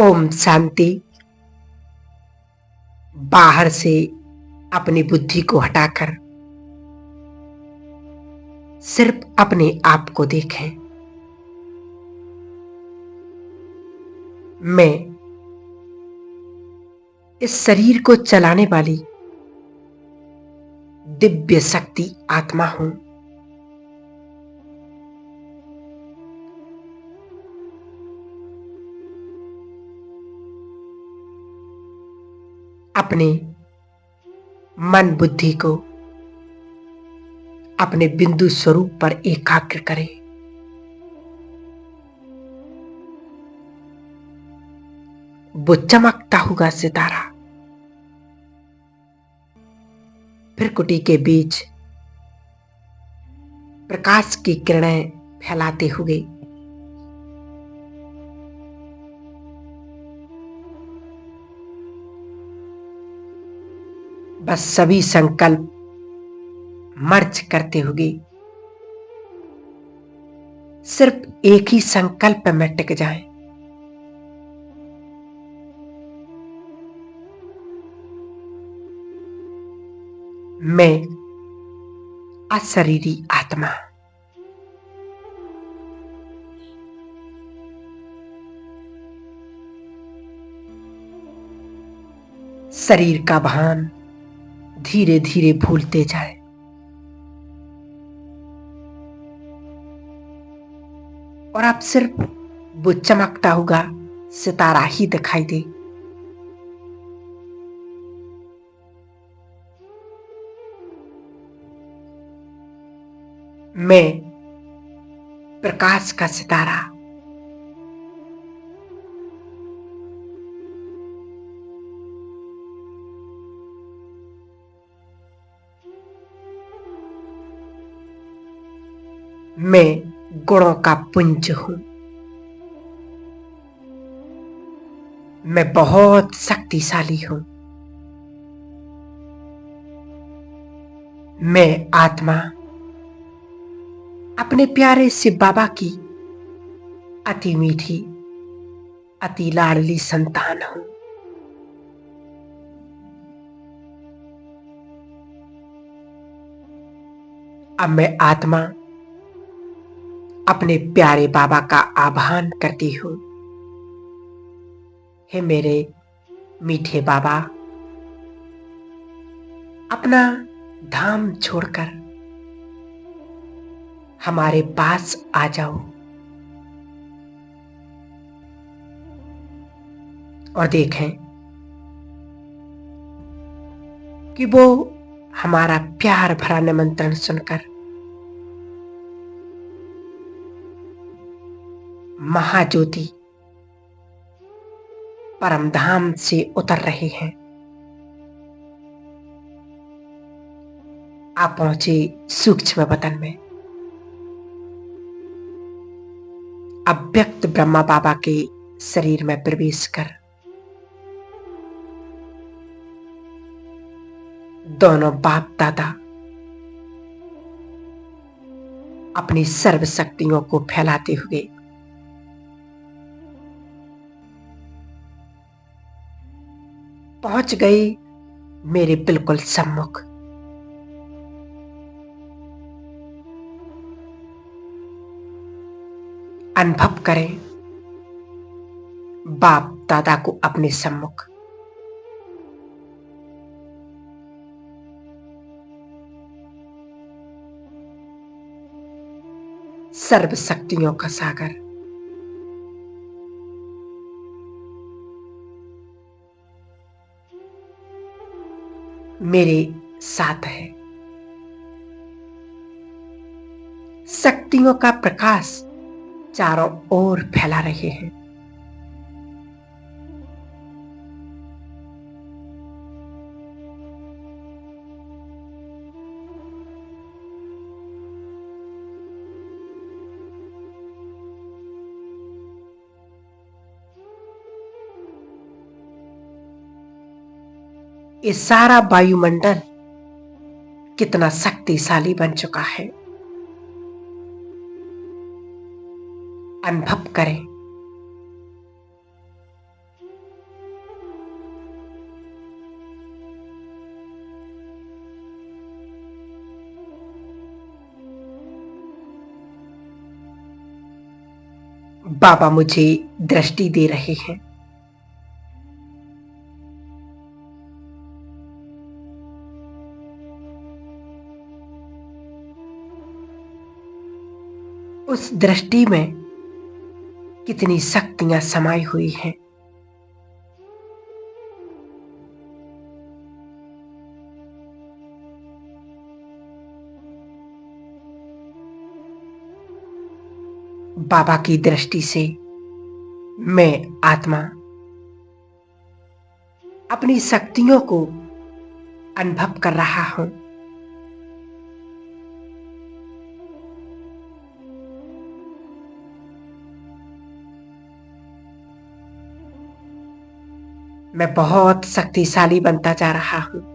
ओम शांति। बाहर से अपनी बुद्धि को हटाकर सिर्फ अपने आप को देखें। मैं इस शरीर को चलाने वाली दिव्य शक्ति आत्मा हूं। अपने मन बुद्धि को अपने बिंदु स्वरूप पर एकाग्र करें। वो चमकता हुआ सितारा फिर कुटी के बीच प्रकाश की किरणें फैलाते हुए बस सभी संकल्प मर्ज करते हुए सिर्फ एक ही संकल्प में टिक जाएं। मैं अशरीरी आत्मा शरीर का भान धीरे धीरे भूलते जाए। और आप सिर्फ वो चमकता हुआ सितारा ही दिखाई दे। मैं प्रकाश का सितारा मैं गुणों का पुंज हूं। मैं बहुत शक्तिशाली हूं। मैं आत्मा अपने प्यारे शिव बाबा की अति मीठी अति लाडली संतान हूं। अब मैं आत्मा अपने प्यारे बाबा का आह्वान करती हूं। हे मेरे मीठे बाबा, अपना धाम छोड़कर हमारे पास आ जाओ और देखें कि वो हमारा प्यार भरा निमंत्रण सुनकर महाज्योति परमधाम से उतर रहे हैं। आप पहुंचे सूक्ष्म वतन में। अव्यक्त ब्रह्मा बाबा के शरीर में प्रवेश कर दोनों बाप दादा अपनी सर्व शक्तियों को फैलाते हुए पहुंच गए मेरे बिल्कुल सम्मुख। अनुभव करें बाप दादा को अपने सम्मुख। सर्व शक्तियों का सागर मेरे साथ है। शक्तियों का प्रकाश चारों ओर फैला रहे हैं। ये सारा वायुमंडल कितना शक्तिशाली बन चुका है। अनुभव करें बाबा मुझे दृष्टि दे रहे हैं। उस दृष्टि में कितनी शक्तियां समाई हुई हैं। बाबा की दृष्टि से मैं आत्मा अपनी शक्तियों को अनुभव कर रहा हूं। मैं बहुत शक्तिशाली बनता जा रहा हूं।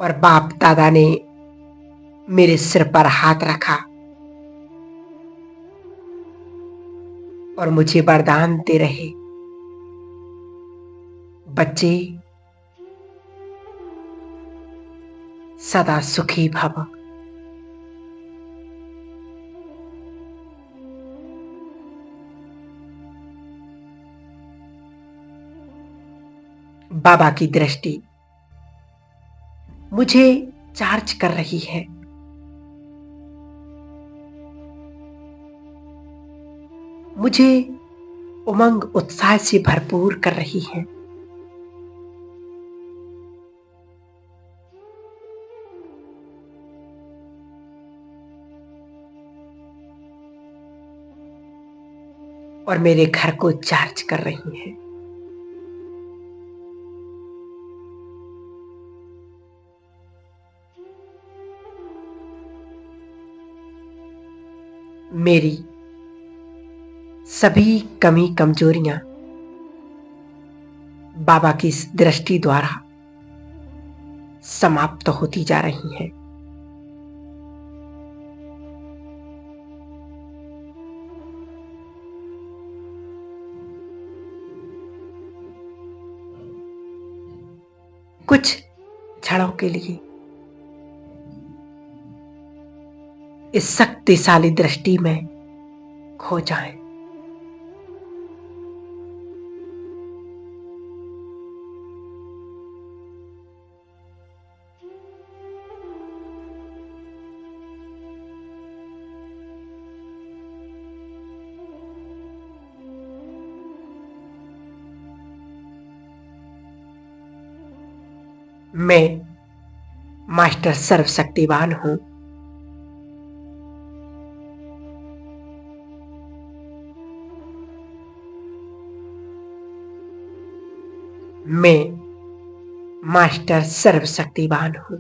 और बाप दादा ने मेरे सिर पर हाथ रखा और मुझे वरदान दे रहे, बच्चे सदा सुखी भव। बाबा की दृष्टि मुझे चार्ज कर रही है। मुझे उमंग उत्साह से भरपूर कर रही है। और मेरे घर को चार्ज कर रही है। मेरी सभी कमी कमजोरियां बाबा की इस दृष्टि द्वारा समाप्त होती जा रही हैं। कुछ क्षणों के लिए इस शक्तिशाली दृष्टि में खो जाएं। मैं मास्टर सर्वशक्तिवान हूं। मैं मास्टर सर्वशक्तिवान हूं।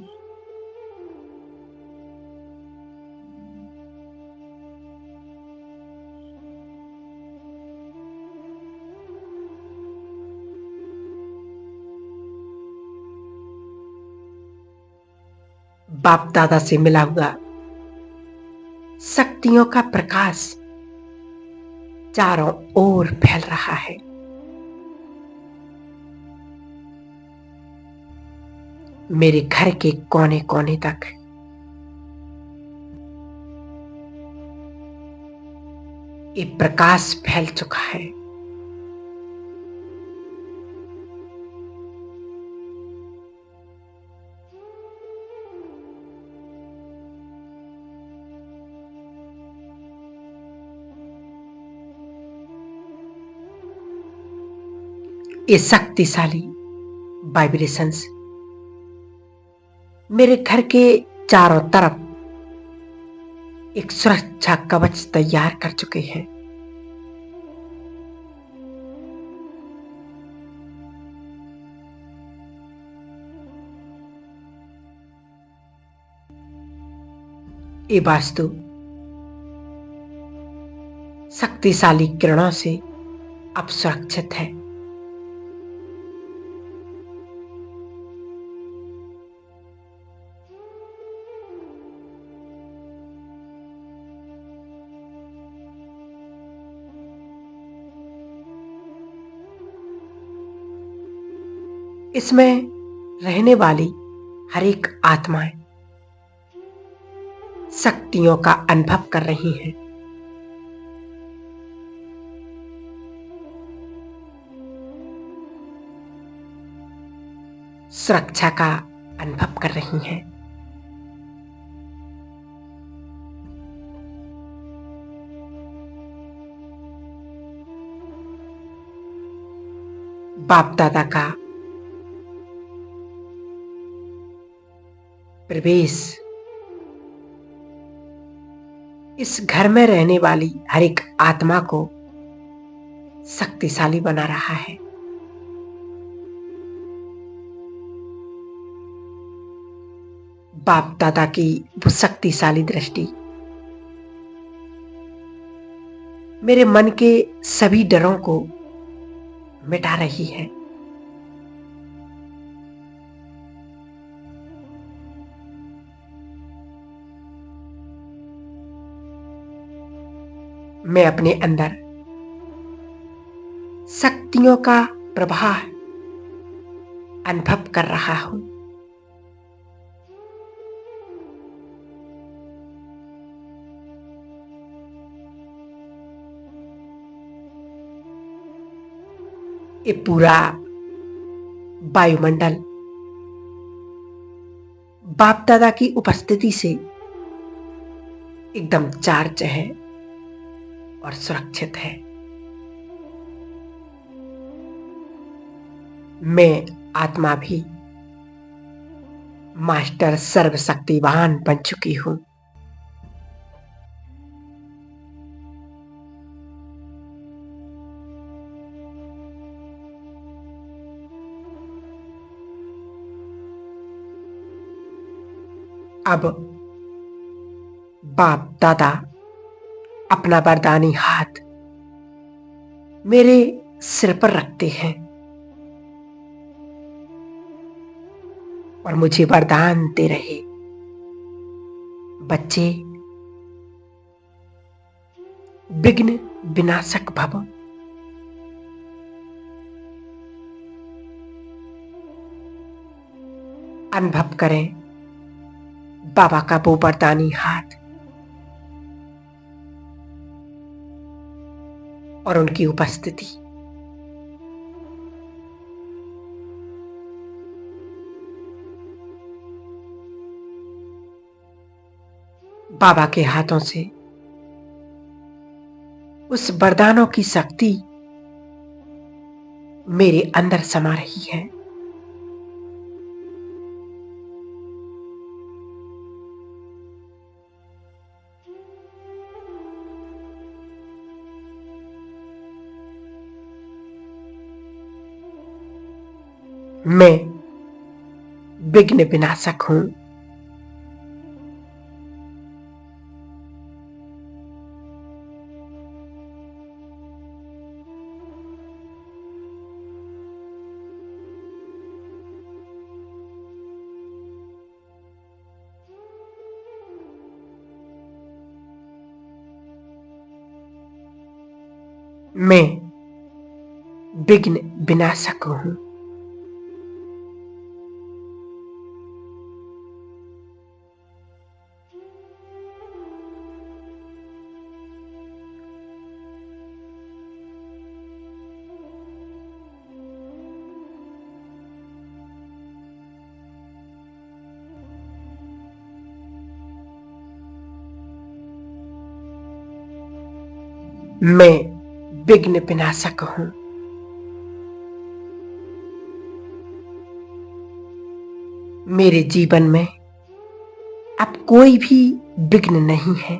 बाप दादा से मिला हुआ शक्तियों का प्रकाश चारों ओर फैल रहा है। मेरे घर के कोने कोने तक ये प्रकाश फैल चुका है। ये शक्तिशाली वाइब्रेशंस मेरे घर के चारों तरफ एक सुरक्षा कवच तैयार कर चुके हैं। ये वास्तु शक्तिशाली किरणों से अब सुरक्षित है। इसमें रहने वाली हर एक आत्माएं शक्तियों का अनुभव कर रही हैं। सुरक्षा का अनुभव कर रही हैं। बाप दादा का प्रवेश इस घर में रहने वाली हर एक आत्मा को शक्तिशाली बना रहा है। बाप दादा की वो शक्तिशाली दृष्टि मेरे मन के सभी डरों को मिटा रही है। मैं अपने अंदर शक्तियों का प्रवाह अनुभव कर रहा हूं। ये पूरा वायुमंडल बाप दादा की उपस्थिति से एकदम चार्ज है और सुरक्षित है। मैं आत्मा भी मास्टर सर्वशक्तिवान बन चुकी हूं। अब बाप दादा अपना वरदानी हाथ मेरे सिर पर रखते हैं और मुझे वरदान दे रहे, बच्चे विघ्न विनाशक भव। अनुभव करें बाबा का वो वरदानी हाथ और उनकी उपस्थिति। बाबा के हाथों से उस वरदानों की शक्ति मेरे अंदर समा रही है। मैं विघ्न विनाशक हूं। मैं विघ्न विनाशक हूं। मैं विघ्न विनाशक हूं। मेरे जीवन में अब कोई भी विघ्न नहीं है।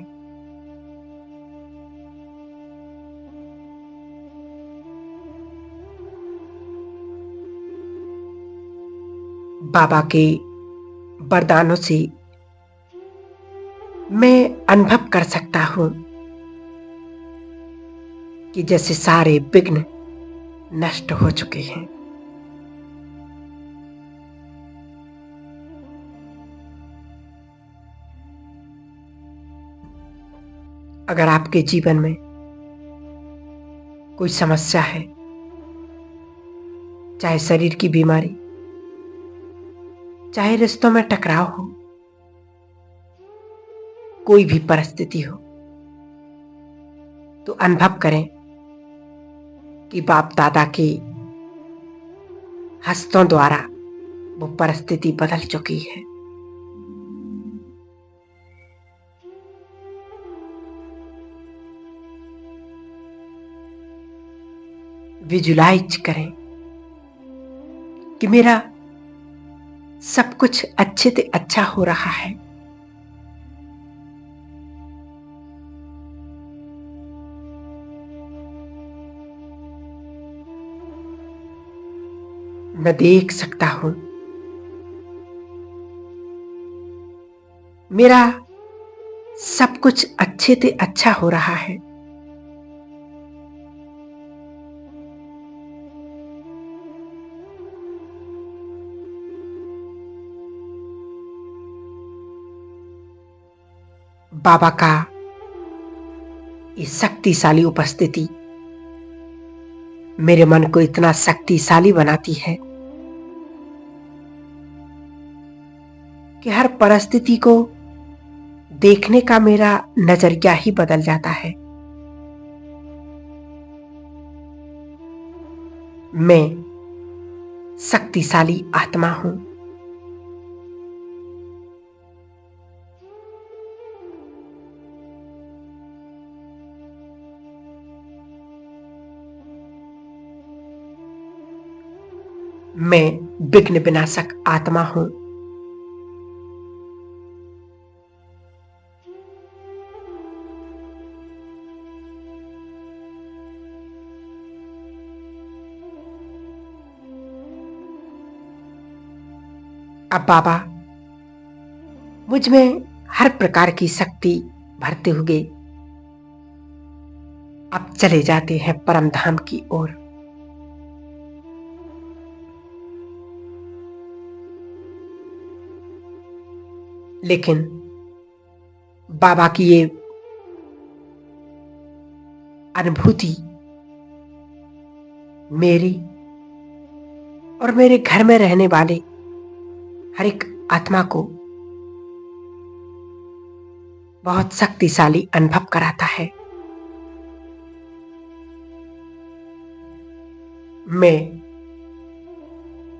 बाबा के वरदानों से मैं अनुभव कर सकता हूं कि जैसे सारे विघ्न नष्ट हो चुके हैं। अगर आपके जीवन में कोई समस्या है, चाहे शरीर की बीमारी, चाहे रिश्तों में टकराव हो, कोई भी परिस्थिति हो, तो अनुभव करें कि बाप दादा के हस्तों द्वारा वो परिस्थिति बदल चुकी है। विजुलाइज करें कि मेरा सब कुछ अच्छे से अच्छा हो रहा है। मैं देख सकता हूं मेरा सब कुछ अच्छे से अच्छा हो रहा है। बाबा का ये शक्तिशाली उपस्थिति मेरे मन को इतना शक्तिशाली बनाती है कि हर परिस्थिति को देखने का मेरा नजरिया ही बदल जाता है। मैं शक्तिशाली आत्मा हूं। मैं विघ्न विनाशक आत्मा हूं। अब बाबा मुझ में हर प्रकार की शक्ति भरते हुए अब चले जाते हैं परम धाम की ओर। लेकिन बाबा की ये अनुभूति मेरी और मेरे घर में रहने वाले हर एक आत्मा को बहुत शक्तिशाली अनुभव कराता है। मैं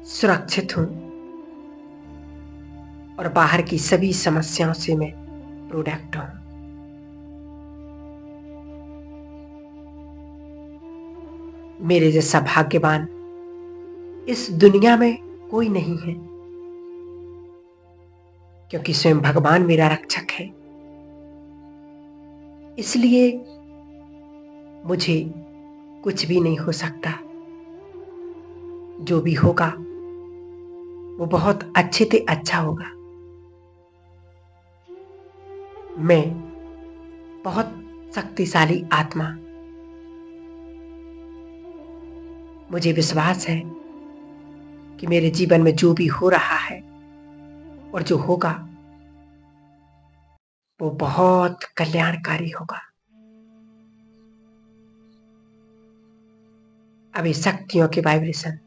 सुरक्षित हूं और बाहर की सभी समस्याओं से मैं प्रोटेक्ट हूं। मेरे जैसा भाग्यवान इस दुनिया में कोई नहीं है, क्योंकि स्वयं भगवान मेरा रक्षक है। इसलिए मुझे कुछ भी नहीं हो सकता। जो भी होगा वो बहुत अच्छे से अच्छा होगा। मैं बहुत शक्तिशाली आत्मा, मुझे विश्वास है कि मेरे जीवन में जो भी हो रहा है और जो होगा वो बहुत कल्याणकारी होगा। अब ये शक्तियों के वाइब्रेशन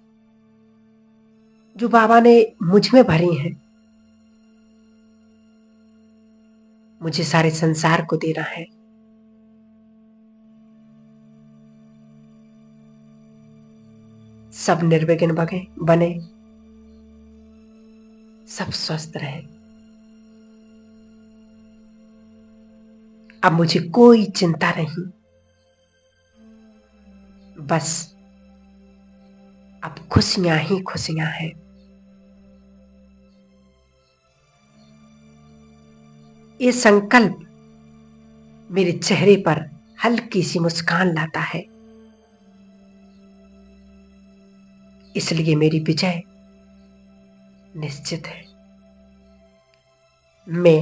जो बाबा ने मुझ में भरी हैं, मुझे सारे संसार को देना है। सब निर्विघ्न बने, सब स्वस्थ रहे। अब मुझे कोई चिंता नहीं, बस अब खुशियां ही खुशियां हैं। ये संकल्प मेरे चेहरे पर हल्की सी मुस्कान लाता है। इसलिए मेरी विजय निश्चित है। मैं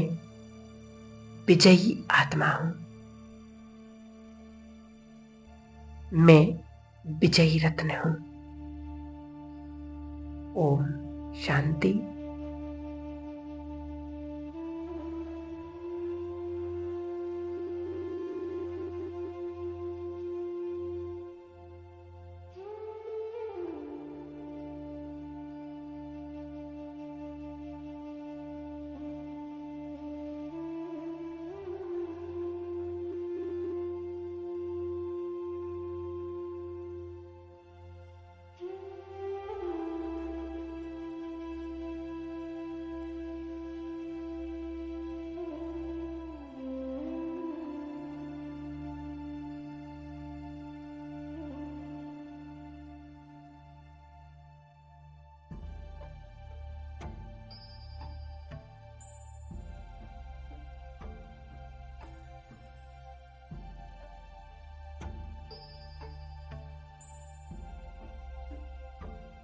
विजयी आत्मा हूं। मैं विजयी रत्न हूं। ओम शांति।